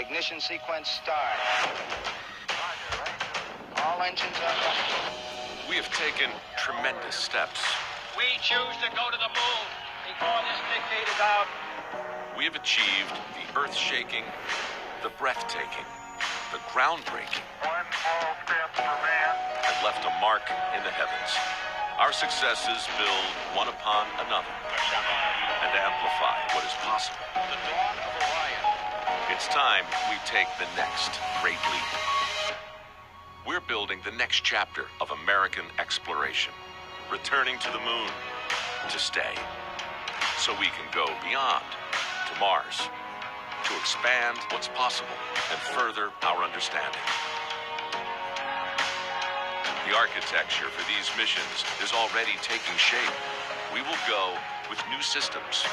Ignition sequence start. All engines are running. We have taken tremendous steps. We choose to go to the moon before this decade is out. We have achieved the earth-shaking, the breathtaking, the groundbreaking, One small step for man. and left a mark in the heavens. Our successes build one upon another and amplify what is possible. The dawn of Orion. It's time we take the next great leap. We're building the next chapter of American exploration, returning to the moon to stay, so we can go beyond to Mars, to expand what's possible and further our understanding. The architecture for these missions is already taking shape. We will go with new systems,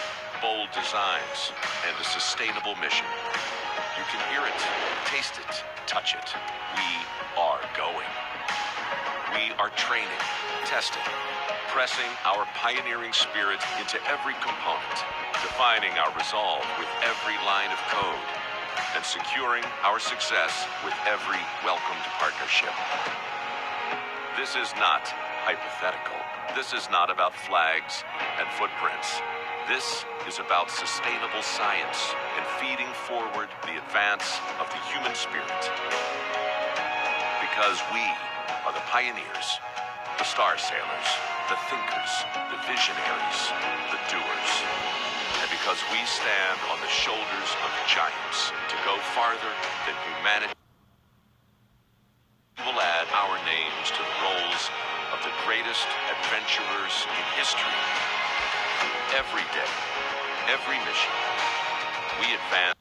bold designs, and a sustainable mission. You can hear it, taste it, touch it. We are going. We are training, testing, pressing our pioneering spirit into every component, defining our resolve with every line of code, and securing our success with every welcomed partnership. This is not hypothetical. This is not about flags and footprints. This is about sustainable science and feeding forward the advance of the human spirit. Because we are the pioneers, the star sailors, the thinkers, the visionaries, the doers. And because we stand on the shoulders of giants to go farther than humanity, we will add our names to the rolls of the greatest adventurers in history. Every day, every mission, we advance.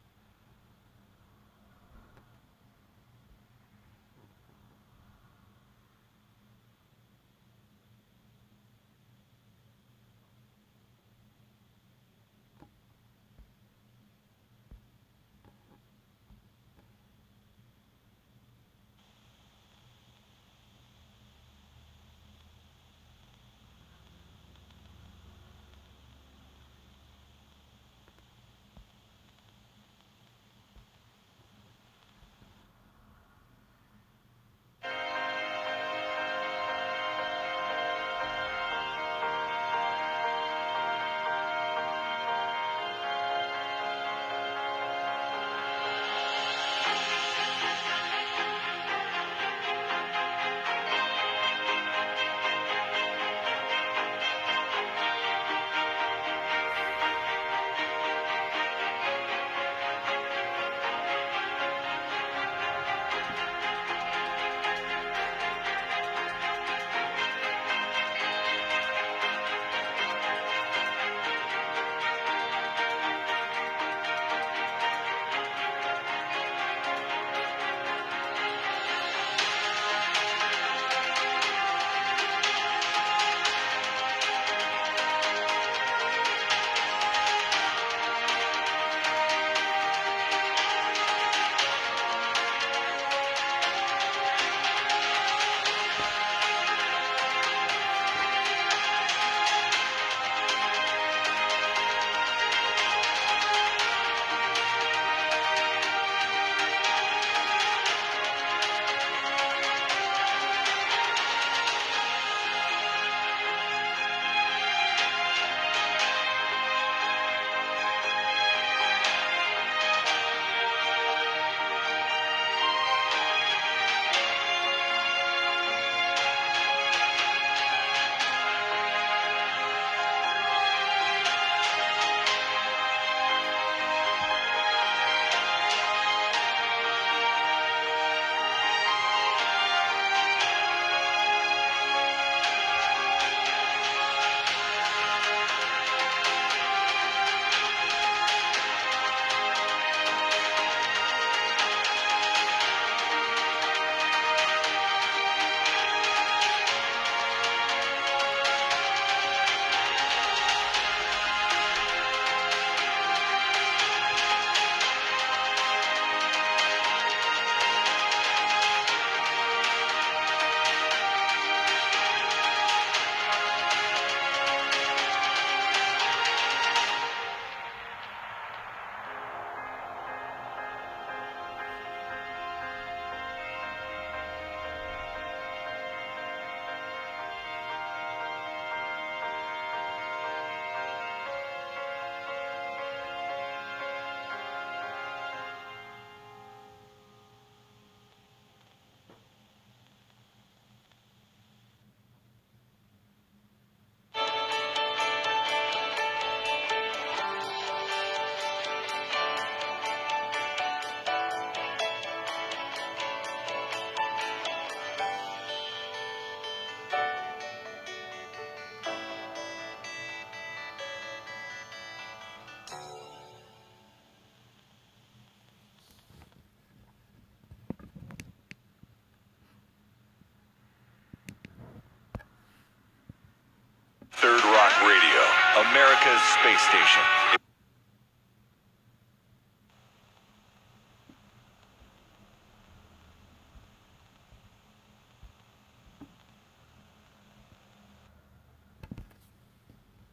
America's space station.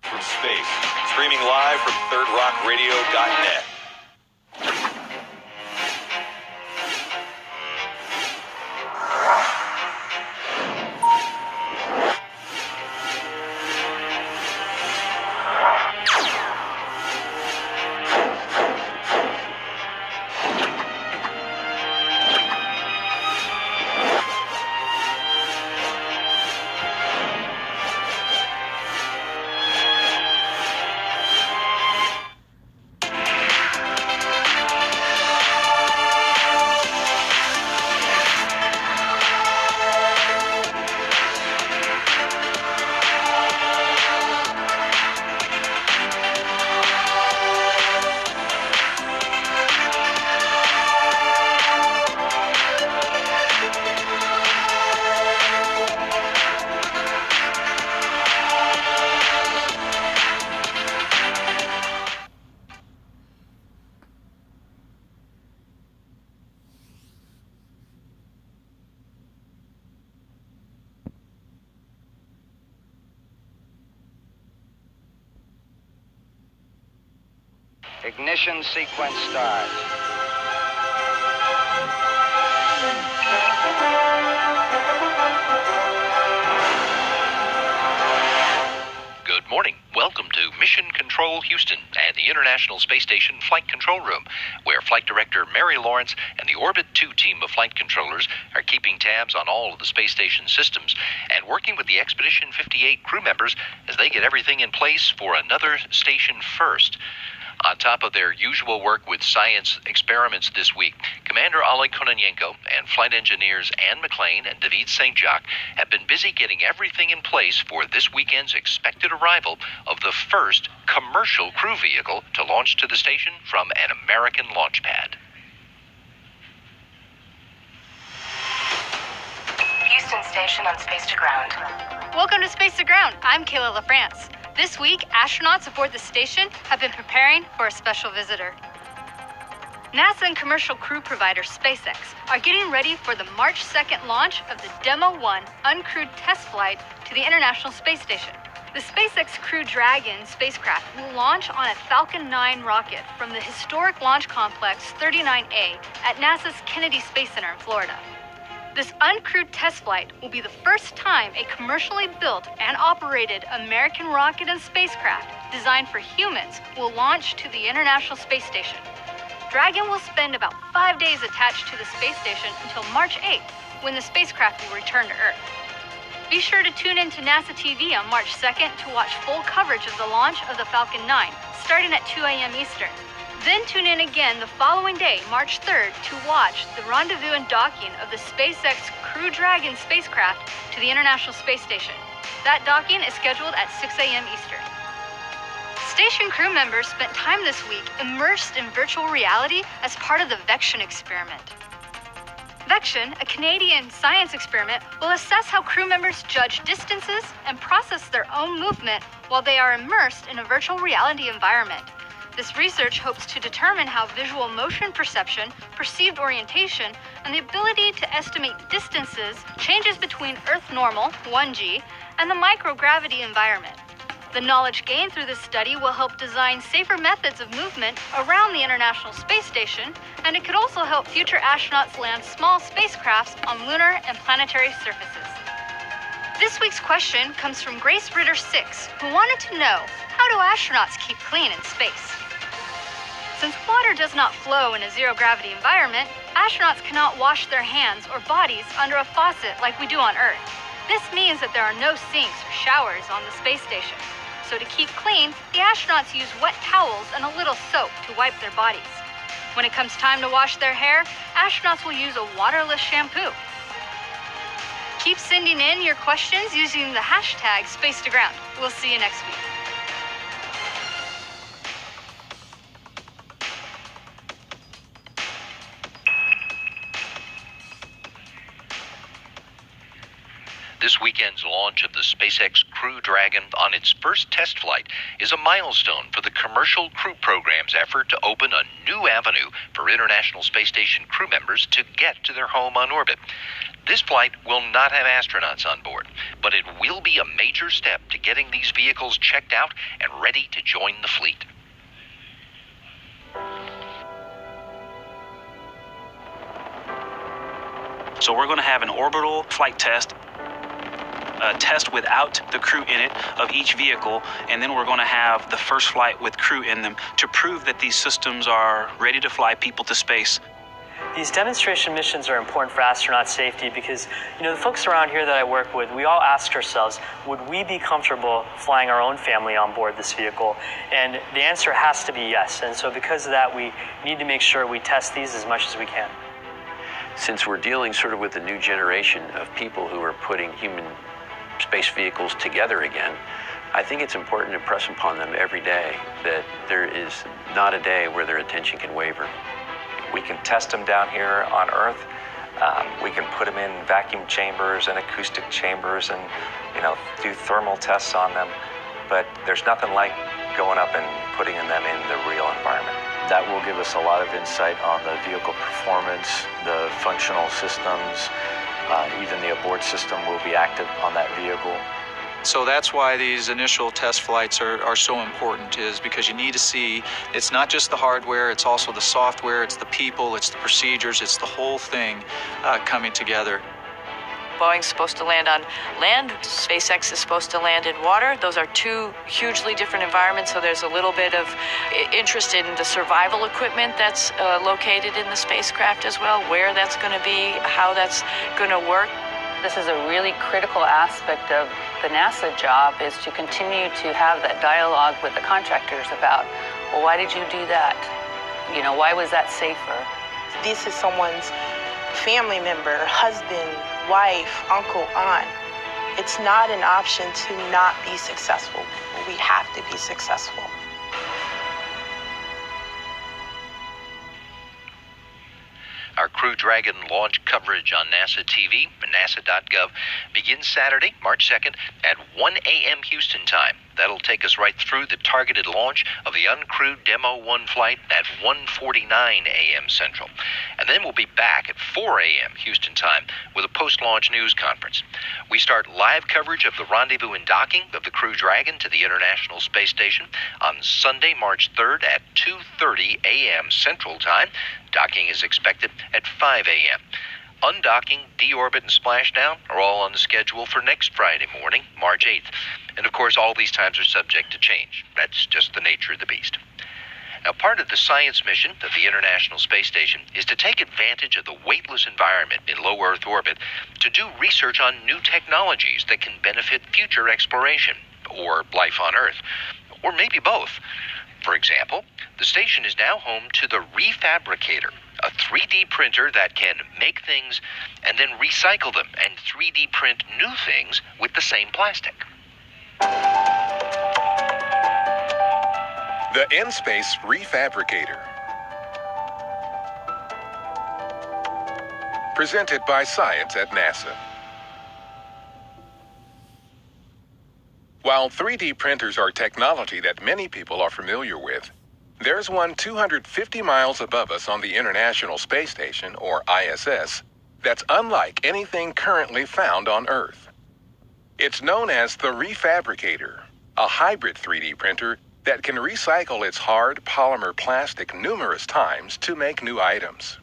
From space, streaming live from thirdrockradio.net. Ignition sequence start. Good morning. Welcome to Mission Control Houston and the International Space Station Flight Control Room, where Flight Director Mary Lawrence and the Orbit 2 team of flight controllers are keeping tabs on all of the space station systems and working with the Expedition 58 crew members as they get everything in place for another station first. On top of their usual work with science experiments this week, Commander Oleg Kononenko and flight engineers Anne McLean and David St. Jacques have been busy getting everything in place for this weekend's expected arrival of the first commercial crew vehicle to launch to the station from an American launch pad. Houston Station on Space to Ground. Welcome to Space to Ground. I'm Kayla LaFrance. This week, astronauts aboard the station have been preparing for a special visitor. NASA and commercial crew provider SpaceX are getting ready for the March 2nd launch of the Demo 1 uncrewed test flight to the International Space Station. The SpaceX Crew Dragon spacecraft will launch on a Falcon 9 rocket from the historic launch complex 39A at NASA's Kennedy Space Center in Florida. This uncrewed test flight will be the first time a commercially built and operated American rocket and spacecraft designed for humans will launch to the International Space Station. Dragon will spend about 5 days attached to the space station until March 8th, when the spacecraft will return to Earth. Be sure to tune in to NASA TV on March 2nd to watch full coverage of the launch of the Falcon 9, starting at 2 a.m. Eastern. Then tune in again the following day, March 3rd, to watch the rendezvous and docking of the SpaceX Crew Dragon spacecraft to the International Space Station. That docking is scheduled at 6 a.m. Eastern. Station crew members spent time this week immersed in virtual reality as part of the Vection experiment. Vection, a Canadian science experiment, will assess how crew members judge distances and process their own movement while they are immersed in a virtual reality environment. This research hopes to determine how visual motion perception, perceived orientation, and the ability to estimate distances changes between Earth normal, 1G, and the microgravity environment. The knowledge gained through this study will help design safer methods of movement around the International Space Station, and it could also help future astronauts land small spacecrafts on lunar and planetary surfaces. This week's question comes from Grace Ritter 6, who wanted to know, how do astronauts keep clean in space? Since water does not flow in a zero-gravity environment, astronauts cannot wash their hands or bodies under a faucet like we do on Earth. This means that there are no sinks or showers on the space station. So to keep clean, the astronauts use wet towels and a little soap to wipe their bodies. When it comes time to wash their hair, astronauts will use a waterless shampoo. Keep sending in your questions using the hashtag #SpaceToGround. We'll see you next week. This weekend's launch of the SpaceX Crew Dragon on its first test flight is a milestone for the Commercial Crew Program's effort to open a new avenue for International Space Station crew members to get to their home on orbit. This flight will not have astronauts on board, but it will be a major step to getting these vehicles checked out and ready to join the fleet. So we're going to have an orbital flight test, a test without the crew in it of each vehicle, and then we're going to have the first flight with crew in them to prove that these systems are ready to fly people to space. These demonstration missions are important for astronaut safety because, the folks around here that I work with, we all ask ourselves, would we be comfortable flying our own family on board this vehicle? And the answer has to be yes. And so because of that, we need to make sure we test these as much as we can. Since we're dealing sort of with a new generation of people who are putting human space vehicles together again, I think it's important to press upon them every day that there is not a day where their attention can waver. We can test them down here on Earth. We can put them in vacuum chambers and acoustic chambers and, do thermal tests on them. But there's nothing like going up and putting them in the real environment. That will give us a lot of insight on the vehicle performance, the functional systems, even the abort system will be active on that vehicle. So that's why these initial test flights are so important, is because you need to see it's not just the hardware, it's also the software, it's the people, it's the procedures, it's the whole thing coming together. Boeing's supposed to land on land, SpaceX is supposed to land in water. Those are two hugely different environments, so there's a little bit of interest in the survival equipment that's located in the spacecraft as well, where that's going to be, how that's going to work. This is a really critical aspect of the NASA job, is to continue to have that dialogue with the contractors about, well, why did you do that? Why was that safer? This is someone's family member, husband, wife, uncle, aunt. It's not an option to not be successful. We have to be successful. Our Crew Dragon launch coverage on NASA TV and NASA.gov begins Saturday, March 2nd at 1 a.m. Houston time. That'll take us right through the targeted launch of the uncrewed Demo 1 flight at 1:49 a.m. Central. And then we'll be back at 4 a.m. Houston time with a post-launch news conference. We start live coverage of the rendezvous and docking of the Crew Dragon to the International Space Station on Sunday, March 3rd at 2:30 a.m. Central time. Docking is expected at 5 a.m. Undocking, deorbit, and splashdown are all on the schedule for next Friday morning, March 8th. And of course, all these times are subject to change. That's just the nature of the beast. Now, part of the science mission of the International Space Station is to take advantage of the weightless environment in low Earth orbit to do research on new technologies that can benefit future exploration, or life on Earth, or maybe both. For example, the station is now home to the Refabricator, a 3D printer that can make things and then recycle them and 3D print new things with the same plastic. The N-Space Refabricator. Presented by Science at NASA. While 3D printers are technology that many people are familiar with, there's one 250 miles above us on the International Space Station, or ISS, that's unlike anything currently found on Earth. It's known as the Refabricator, a hybrid 3D printer that can recycle its hard polymer plastic numerous times to make new items.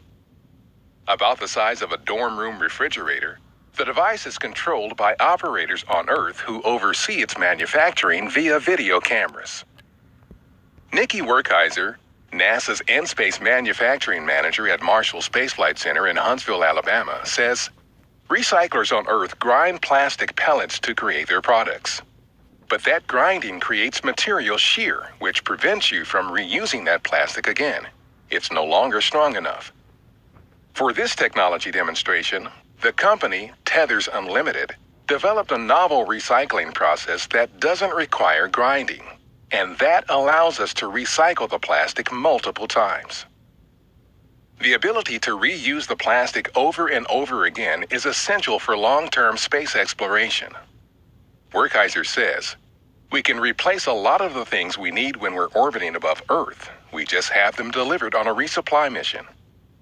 About the size of a dorm room refrigerator, the device is controlled by operators on Earth who oversee its manufacturing via video cameras. Nikki Werkheiser, NASA's N-Space manufacturing manager at Marshall Space Flight Center in Huntsville, Alabama, says recyclers on Earth grind plastic pellets to create their products. But that grinding creates material shear, which prevents you from reusing that plastic again. It's no longer strong enough. For this technology demonstration, the company, Tethers Unlimited, developed a novel recycling process that doesn't require grinding, and that allows us to recycle the plastic multiple times. The ability to reuse the plastic over and over again is essential for long-term space exploration. Werkheiser says, "We can replace a lot of the things we need when we're orbiting above Earth. We just have them delivered on a resupply mission.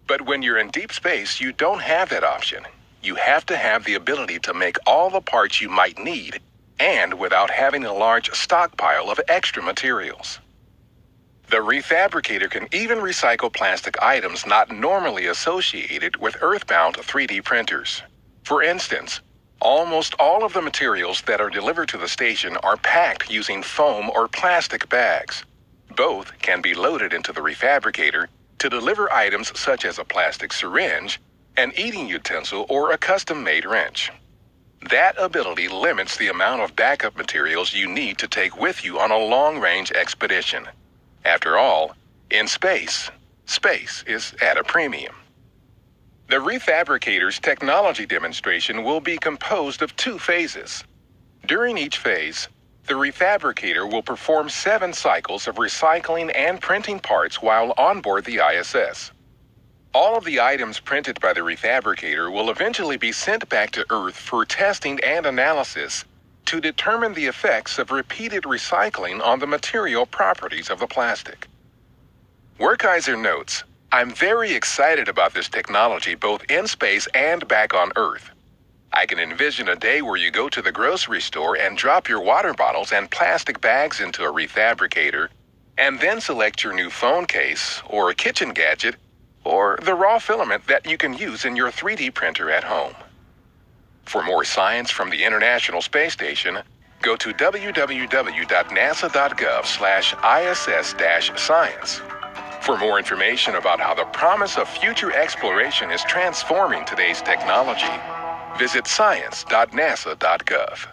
But when you're in deep space, you don't have that option. You have to have the ability to make all the parts you might need, and without having a large stockpile of extra materials." The refabricator can even recycle plastic items not normally associated with Earthbound 3D printers. For instance, almost all of the materials that are delivered to the station are packed using foam or plastic bags. Both can be loaded into the refabricator to deliver items such as a plastic syringe, an eating utensil, or a custom-made wrench. That ability limits the amount of backup materials you need to take with you on a long-range expedition. After all, in space, space is at a premium. The refabricator's technology demonstration will be composed of 2 phases. During each phase, the refabricator will perform 7 cycles of recycling and printing parts while on board the ISS. All of the items printed by the refabricator will eventually be sent back to Earth for testing and analysis to determine the effects of repeated recycling on the material properties of the plastic. Werkheiser notes, "I'm very excited about this technology both in space and back on Earth. I can envision a day where you go to the grocery store and drop your water bottles and plastic bags into a refabricator, and then select your new phone case or a kitchen gadget or the raw filament that you can use in your 3D printer at home." For more science from the International Space Station, go to www.nasa.gov/ISS-science. For more information about how the promise of future exploration is transforming today's technology, visit science.nasa.gov.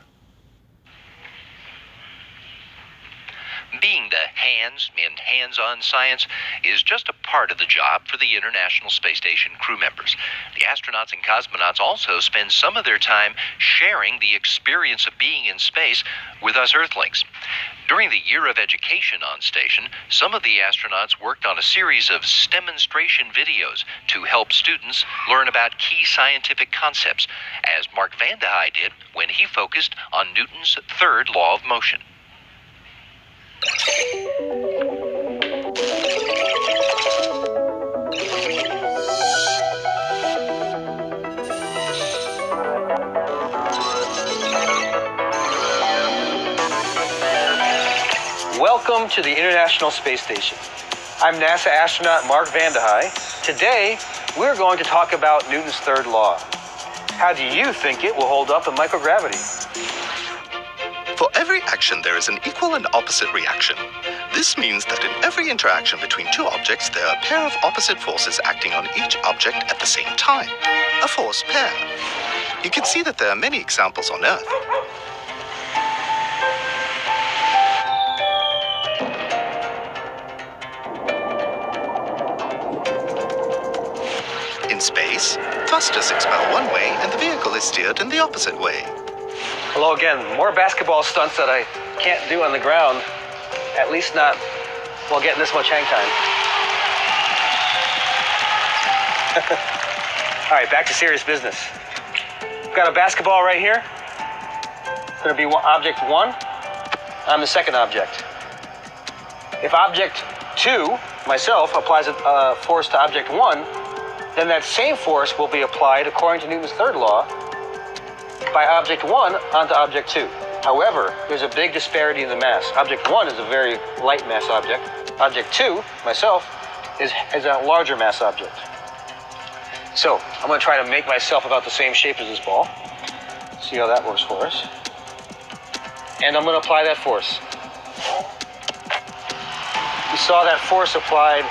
Being the hands in hands-on science is just a part of the job for the International Space Station crew members. The astronauts and cosmonauts also spend some of their time sharing the experience of being in space with us Earthlings. During the year of education on station, some of the astronauts worked on a series of demonstration videos to help students learn about key scientific concepts, as Mark Vande Hei did when he focused on Newton's third law of motion. Welcome to the International Space Station. I'm NASA astronaut Mark Vande Hei. Today, we're going to talk about Newton's third law. How do you think it will hold up in microgravity? For every action, there is an equal and opposite reaction. This means that in every interaction between 2 objects, there are a pair of opposite forces acting on each object at the same time. A force pair. You can see that there are many examples on Earth. In space, thrusters expel one way and the vehicle is steered in the opposite way. Hello again. More basketball stunts that I can't do on the ground, at least not while getting this much hang time. All right, back to serious business. Got a basketball right here. It's going to be object 1. I'm the second object. If object 2, myself, applies a force to object 1, then that same force will be applied according to Newton's third law by object 1 onto object 2. However, there's a big disparity in the mass. Object 1 is a very light mass object. Object 2, myself, is a larger mass object. So, I'm going to try to make myself about the same shape as this ball. See how that works for us. And I'm going to apply that force. You saw that force applied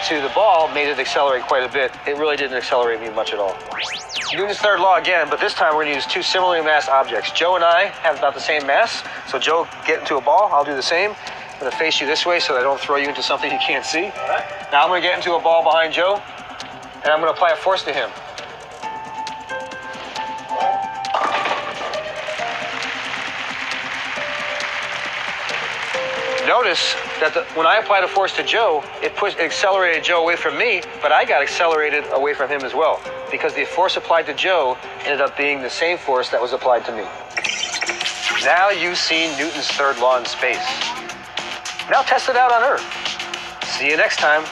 to the ball made it accelerate quite a bit. It really didn't accelerate me much at all. Newton's third law again, but this time we're going to use 2 similarly massed objects. Joe and I have about the same mass, so Joe, get into a ball. I'll do the same. I'm going to face you this way so that I don't throw you into something you can't see. All right. Now I'm going to get into a ball behind Joe, and I'm going to apply a force to him. Notice that when I applied a force to Joe, it accelerated Joe away from me, but I got accelerated away from him as well, because the force applied to Joe ended up being the same force that was applied to me. Now you've seen Newton's third law in space. Now test it out on Earth. See you next time.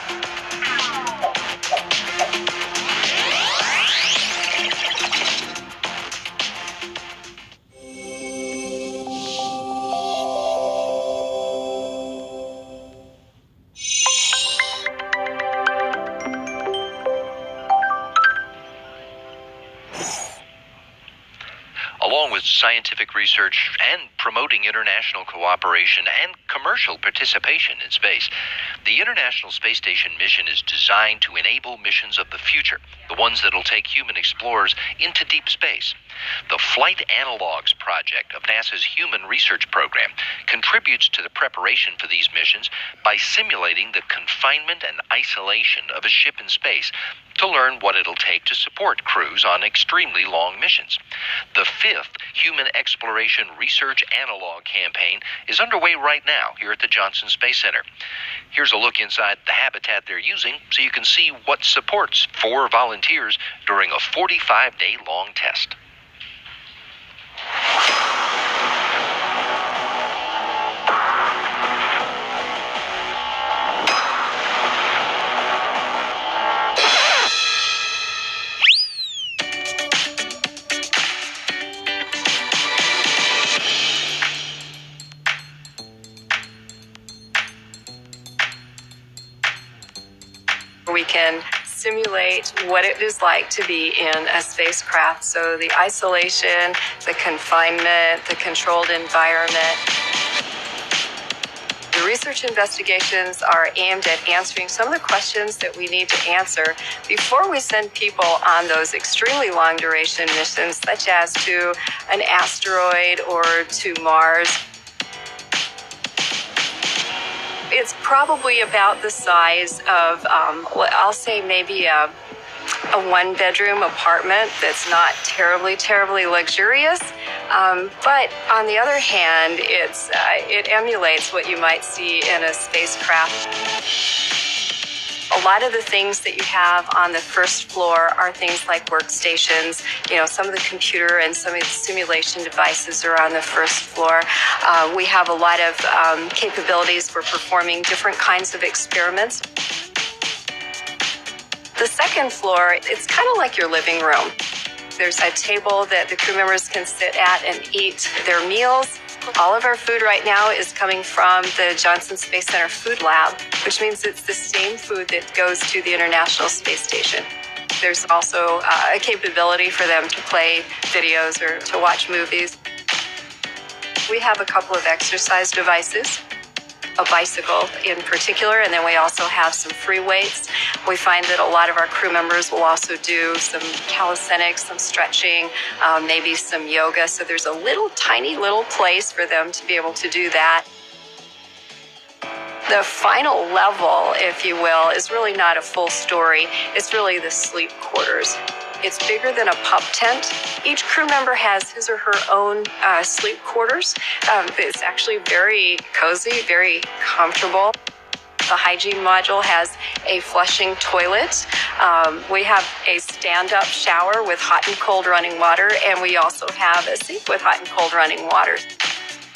Along with scientific research and promoting international cooperation and commercial participation in space, the International Space Station mission is designed to enable missions of the future, the ones that'll take human explorers into deep space. The Flight Analogs project of NASA's Human Research Program contributes to the preparation for these missions by simulating the confinement and isolation of a ship in space to learn what it'll take to support crews on extremely long missions. The 5th Human Exploration Research Analog campaign is underway right now here at the Johnson Space Center. Here's a look inside the habitat they're using so you can see what supports 4 volunteers during a 45-day long test. We can simulate what it is like to be in a spacecraft. So the isolation, the confinement, the controlled environment. The research investigations are aimed at answering some of the questions that we need to answer before we send people on those extremely long duration missions, such as to an asteroid or to Mars. It's probably about the size of, I'll say maybe a 1-bedroom apartment that's not terribly luxurious. But on the other hand, it emulates what you might see in a spacecraft. A lot of the things that you have on the first floor are things like workstations. You know, some of the computer and some of the simulation devices are on the first floor. We have a lot of capabilities for performing different kinds of experiments. The second floor, it's kind of like your living room. There's a table that the crew members can sit at and eat their meals. All of our food right now is coming from the Johnson Space Center Food Lab, which means it's the same food that goes to the International Space Station. There's also a capability for them to play videos or to watch movies. We have a couple of exercise devices, a bicycle in particular, and then we also have some free weights. We find that a lot of our crew members will also do some calisthenics, some stretching, maybe some yoga. So there's a tiny little place for them to be able to do that. The final level, if you will, is really not a full story. It's really the sleep quarters. It's bigger than a pup tent. Each crew member has his or her own sleep quarters. It's actually very cozy, very comfortable. The hygiene module has a flushing toilet. We have a stand-up shower with hot and cold running water, and we also have a sink with hot and cold running water.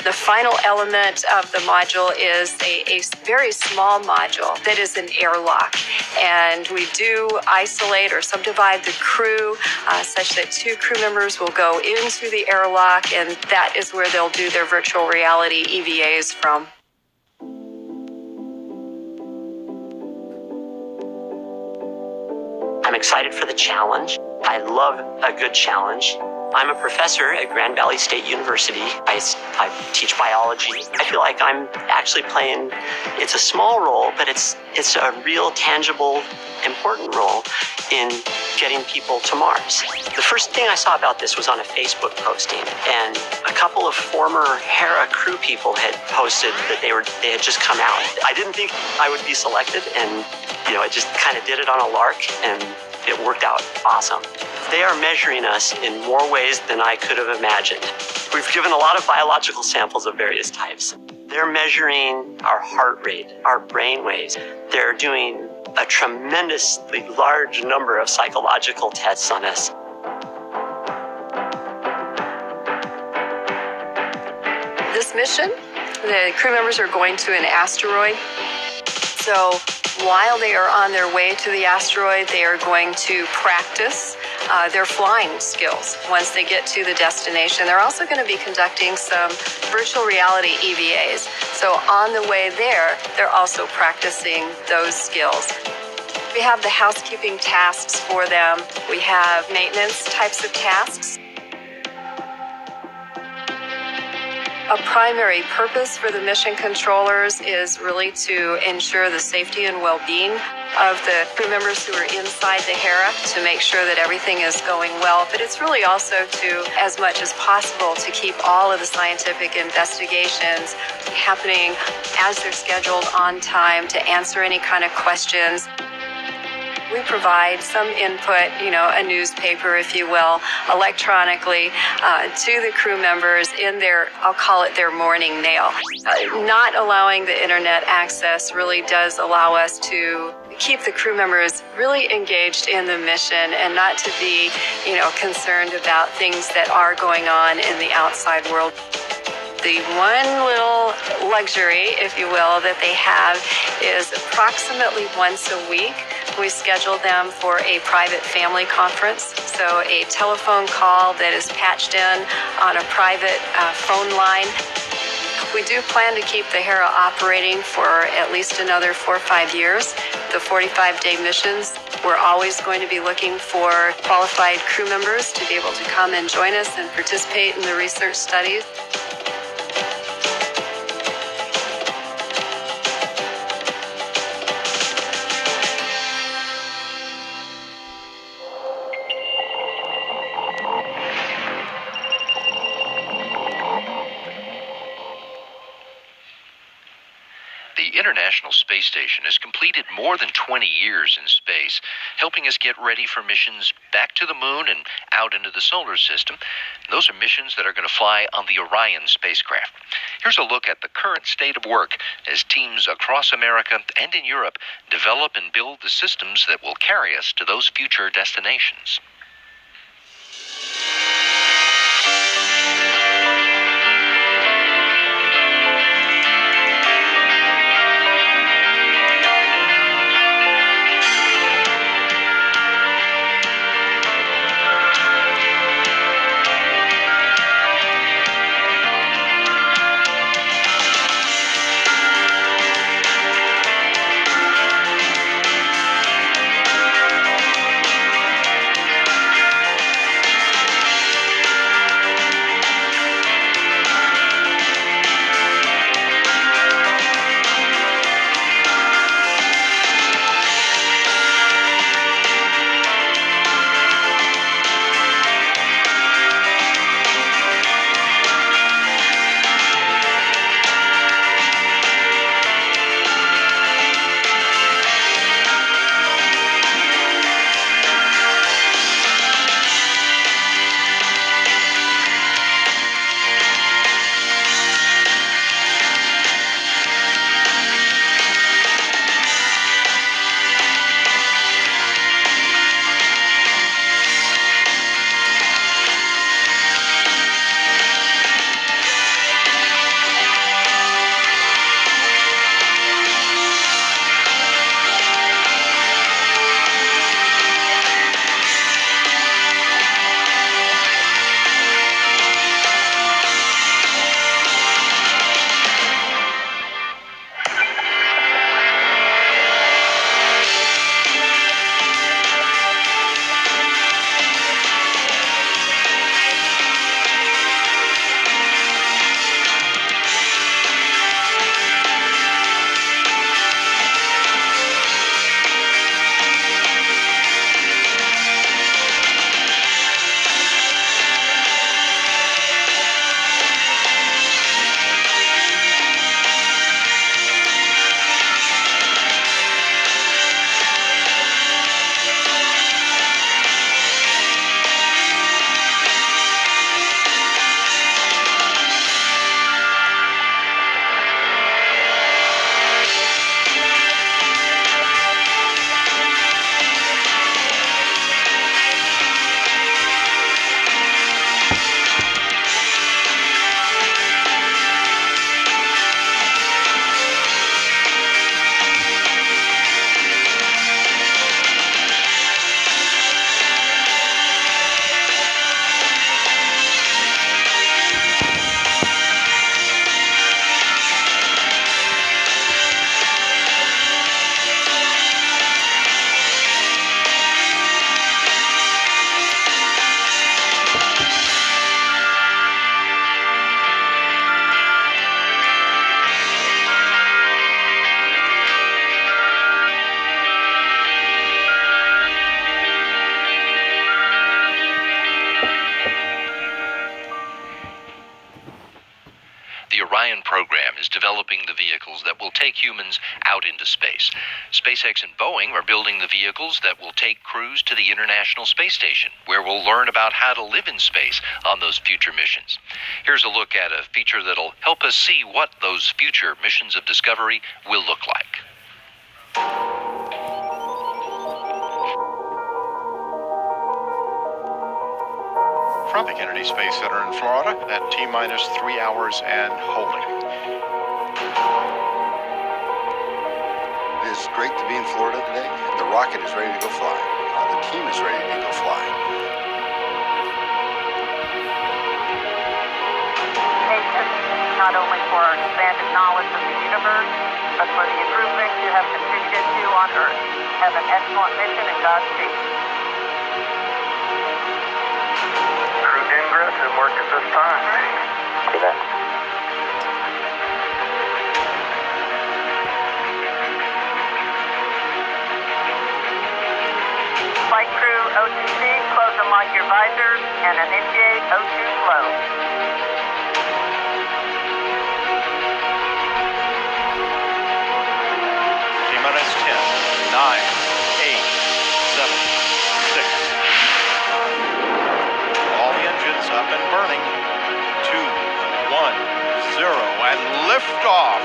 The final element of the module is a very small module that is an airlock. And we do isolate or subdivide the crew such that 2 crew members will go into the airlock, and that is where they'll do their virtual reality EVAs from. I'm excited for the challenge. I love a good challenge. I'm a professor at Grand Valley State University. I teach biology. I feel like I'm actually playing, it's a small role, but it's a real, tangible, important role in getting people to Mars. The first thing I saw about this was on a Facebook posting, and a couple of former Hera crew people had posted that they had just come out. I didn't think I would be selected, and I just kind of did it on a lark, and it worked out awesome. They are measuring us in more ways than I could have imagined. We've given a lot of biological samples of various types. They're measuring our heart rate, our brain waves. They're doing a tremendously large number of psychological tests on us. this mission, the crew members are going to an asteroid. So while they are on their way to the asteroid, they are going to practice their flying skills once they get to the destination. They're also going to be conducting some virtual reality EVAs. So on the way there, they're also practicing those skills. We have the housekeeping tasks for them. We have maintenance types of tasks. A primary purpose for the mission controllers is really to ensure the safety and well-being of the crew members who are inside the Hera, to make sure that everything is going well. But it's really also to, as much as possible, to keep all of the scientific investigations happening as they're scheduled on time, to answer any kind of questions. We provide some input, a newspaper, if you will, electronically to the crew members in their, I'll call it their morning mail. Not allowing the internet access really does allow us to keep the crew members really engaged in the mission and not to be, concerned about things that are going on in the outside world. The one little luxury, if you will, that they have is approximately once a week, we schedule them for a private family conference. So a telephone call that is patched in on a private phone line. We do plan to keep the Hera operating for at least another 4 or 5 years. The 45-day missions, we're always going to be looking for qualified crew members to be able to come and join us and participate in the research studies. The International Space Station has completed more than 20 years in space, helping us get ready for missions back to the moon and out into the solar system. Those are missions that are going to fly on the Orion spacecraft. Here's a look at the current state of work as teams across America and in Europe develop and build the systems that will carry us to those future destinations. developing the vehicles that will take humans out into space. SpaceX and Boeing are building the vehicles that will take crews to the International Space Station, where we'll learn about how to live in space on those future missions. Here's a look at a feature that'll help us see what those future missions of discovery will look like. From the Kennedy Space Center in Florida at T-minus 3 hours and holding. It is great to be in Florida today. The rocket is ready to go fly. The team is ready to go fly. Not only for our expanded knowledge of the universe, but for the improvements you have contributed to on Earth. Have an excellent mission and Godspeed. Crew ingress and work at this time. Amen. Flight crew O2C, close unlock your visors and initiate O2 flow. T-minus 10, 9, 8, 7, 6. All the engines up and burning. 2, 1, 0, and liftoff.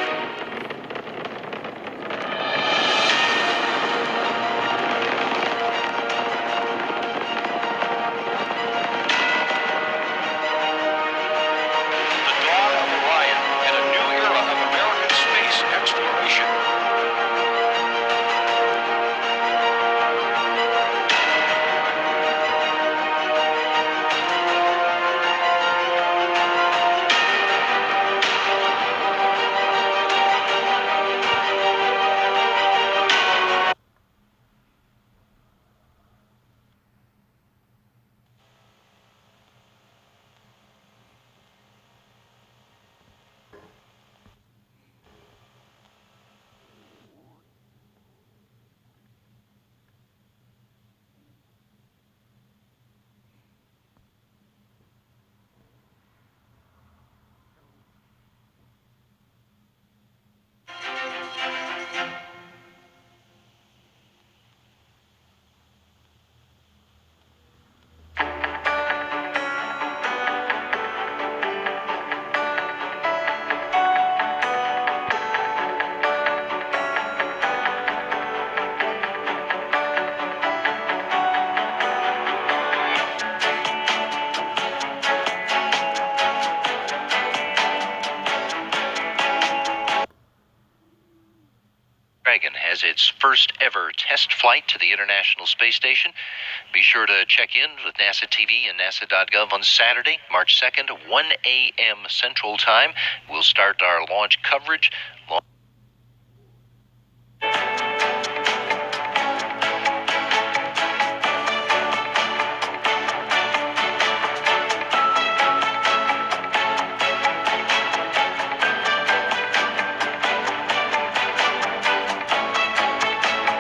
Dragon has its first ever test flight to the International Space Station. Be sure to check in with NASA TV and NASA.gov on Saturday, March 2nd, 1 a.m. Central Time. We'll start our launch coverage.